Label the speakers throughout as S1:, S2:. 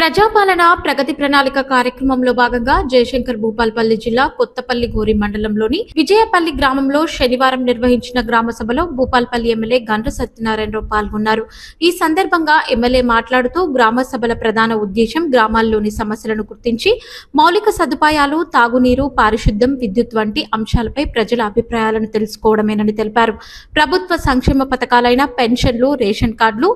S1: ప్రజాపాలన ప్రగతి ప్రణాళిక కార్యక్రమంలో భాగంగా జయశంకర్ భూపాల్పల్లి జిల్లా కొత్తపల్లి గోరి మండలంలోని విజయపల్లి గ్రామంలో శనివారం నిర్వహించిన గ్రామ సభలో భూపాల్పల్లి ఎమ్మెల్యే గండ్ర సత్యనారాయణరావు పాల్గొన్నారు. ఈ సందర్భంగా ఎమ్మెల్యే మాట్లాడుతూ గ్రామ సభల ప్రధాన ఉద్దేశం గ్రామాల్లోని సమస్యలను గుర్తించి మౌలిక సదుపాయాలు, తాగునీరు, పారిశుద్ధ్యం, విద్యుత్ వంటి అంశాలపై ప్రజల అభిప్రాయాలను తెలుసుకోవడమేనని తెలిపారు. ప్రభుత్వ సంక్షేమ పథకాలైన పెన్షన్లు, రేషన్ కార్డులు,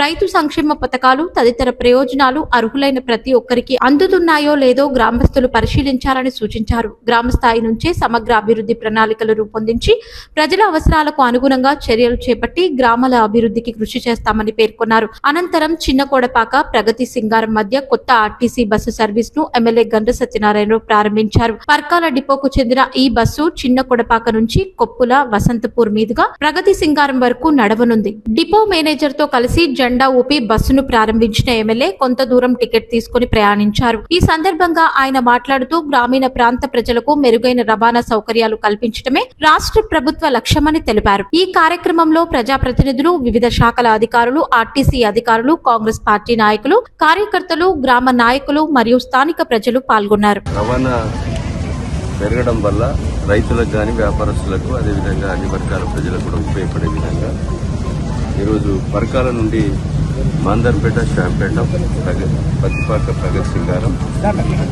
S1: రైతు సంక్షేమ పథకాలు తదితర ప్రయోజనాలు అర్హులైన ప్రతి ఒక్కరికి అందుతున్నాయో లేదో గ్రామస్తులు పరిశీలించాలని సూచించారు. గ్రామ స్థాయి నుంచే సమగ్ర అభివృద్ధి ప్రణాళికలు రూపొందించి ప్రజల అవసరాలకు అనుగుణంగా చర్యలు చేపట్టి గ్రామాల అభివృద్ధికి కృషి చేస్తామని పేర్కొన్నారు. అనంతరం చిన్నకోడపాక, ప్రగతి సింగారం మధ్య కొత్త ఆర్టీసీ బస్సు సర్వీస్ ను ఎమ్మెల్యే గండ్ర సత్యనారాయణరావు ప్రారంభించారు. పర్కాల డిపోకు చెందిన ఈ బస్సు చిన్నకోడపాక నుంచి కొప్పుల, వసంతపూర్ మీదుగా ప్రగతి సింగారం వరకు నడవనుంది. డిపో మేనేజర్ తో కలిసి జెండా ఊపి బస్సును ప్రారంభించిన ఎమ్మెల్యే కొంత దూరం టికెట్ తీసుకుని ప్రయాణించారు. ఈ సందర్భంగా ఆయన మాట్లాడుతూ గ్రామీణ ప్రాంత ప్రజలకు మెరుగైన రవాణా సౌకర్యాలు కల్పించడమే రాష్ట్ర ప్రభుత్వ లక్ష్యమని తెలిపారు. ఈ కార్యక్రమంలో ప్రజాప్రతినిధులు, వివిధ శాఖల అధికారులు, ఆర్టీసీ అధికారులు, కాంగ్రెస్ పార్టీ నాయకులు, కార్యకర్తలు, గ్రామ నాయకులు మరియు స్థానిక ప్రజలు పాల్గొన్నారు.
S2: రవాణా పెరగడం వల్ల రైతులకు కానీ, వ్యాపారస్తులకు, అదేవిధంగా అన్ని వర్గాల ప్రజలకు కూడా ఉపయోగపడే విధంగా ఈరోజు పరకాల నుండి మాందర్పేట, శ్యాంపేట, పత్తిపాక, ప్రగతి సింగారం,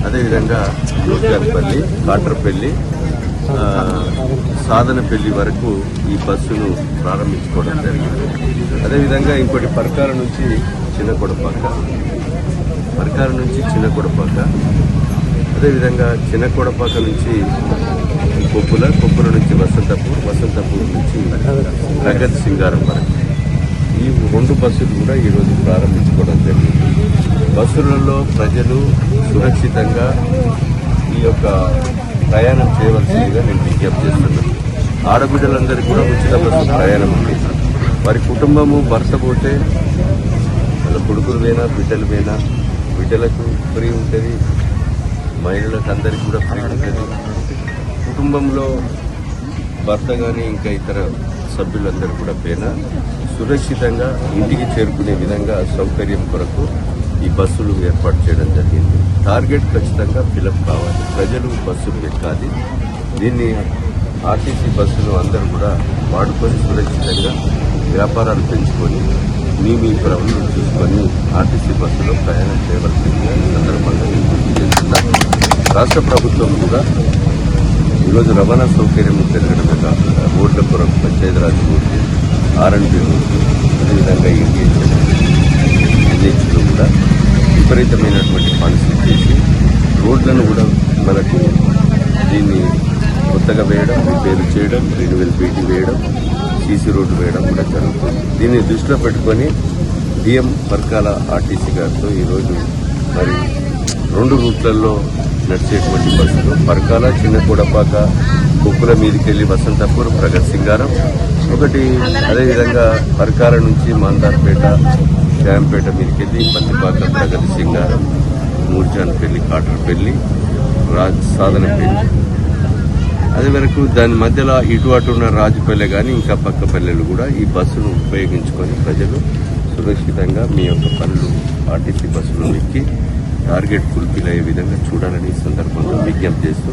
S2: అదేవిధంగా నూర్జాన్పల్లి, కాట్రపల్లి, సాధనపల్లి వరకు ఈ బస్సును ప్రారంభించుకోవడం జరిగింది. అదేవిధంగా ఇంకోటి పరకాల నుంచి చిన్నకొడపాక, అదేవిధంగా చిన్నకొడపాక నుంచి కొప్పుల నుంచి వసంతపూర్ నుంచి ప్రగతి సింగారం వరకు ఈ 2 బస్సులు కూడా ఈరోజు ప్రారంభించుకోవడం జరిగింది. బస్సులలో ప్రజలు సురక్షితంగా ఈ యొక్క ప్రయాణం చేయవలసిందిగా నేను విజ్ఞప్తి చేస్తున్నాను. ఆడబిడ్డలందరికీ కూడా ఉచిత బస్సు ప్రయాణం ఉంది. వారి కుటుంబము భర్త పోతే వాళ్ళ కొడుకులు పోయినా, బిడ్డలు పోయినా, బిడ్డలకు ఫ్రీ ఉంటుంది, మహిళలకు అందరికీ కూడా ఫ్రీ ఉంటుంది. కుటుంబంలో భర్త కానీ ఇంకా ఇతర సభ్యులందరూ కూడా పోయినా సురక్షితంగా ఇంటికి చేరుకునే విధంగా సౌకర్యం కొరకు ఈ బస్సులు ఏర్పాటు చేయడం జరిగింది. టార్గెట్ ఖచ్చితంగా ఫిలప్ కావాలి, ప్రజలు బస్సులు ఎక్కాలి. దీన్ని ఆర్టీసీ బస్సులు అందరూ కూడా వాడుకొని సురక్షితంగా వ్యాపారాలు పెంచుకొని మీ ప్రభుత్వం చూసుకొని ఆర్టీసీ బస్సులో ప్రయాణం చేయవలసిందిగా ఈ సందర్భంగా గుర్తు చేస్తున్నారు. రాష్ట్ర ప్రభుత్వం కూడా ఈరోజు రవాణా సౌకర్యం పెరగడమే కాకుండా రోడ్ల కొరకు పంచాయతీరాజ్ రోడ్లు, R&B రోడ్లు, అదేవిధంగా ఎన్హెచ్లో కూడా విపరీతమైనటువంటి ఫండ్స్ చేసి రోడ్లను కూడా మనకు దీన్ని కొత్తగా వేయడం, రిపేర్ చేయడం, రెన్యువల్ బీటీ వేయడం, సీసీ రోడ్డు వేయడం కూడా జరుగుతుంది. దీన్ని దృష్టిలో పెట్టుకొని DM పర్కాల ఆర్టీసీ గారితో ఈరోజు మరి 2 రూట్లలో నడిచేటువంటి బస్సులు పరకాల, చిన్నకోడపాక, కొప్పుల మీదకెళ్లి వసంతపూర్, ప్రగతి సింగారం ఒకటి, అదేవిధంగా పరకాల నుంచి మందార్పేట, శ్యాంపేట మీదకెళ్లి పత్తిపాక, ప్రగతి సింగారం, నూర్జాన్పల్లి, కాట్రపల్లి, సాధనపల్లి, అదే వరకు దాని మధ్యలో ఇటు అటు ఉన్న రాజుపల్లె కానీ ఇంకా పక్క పల్లెలు కూడా ఈ బస్సును ఉపయోగించుకొని ప్రజలు సురక్షితంగా మీ యొక్క పనులు ఆర్టీసీ బస్సులు ఎక్కి టార్గెట్ ఫుల్ఫిల్ అయ్యే విధంగా చూడాలని ఈ సందర్భంగా విజ్ఞప్తి చేస్తూ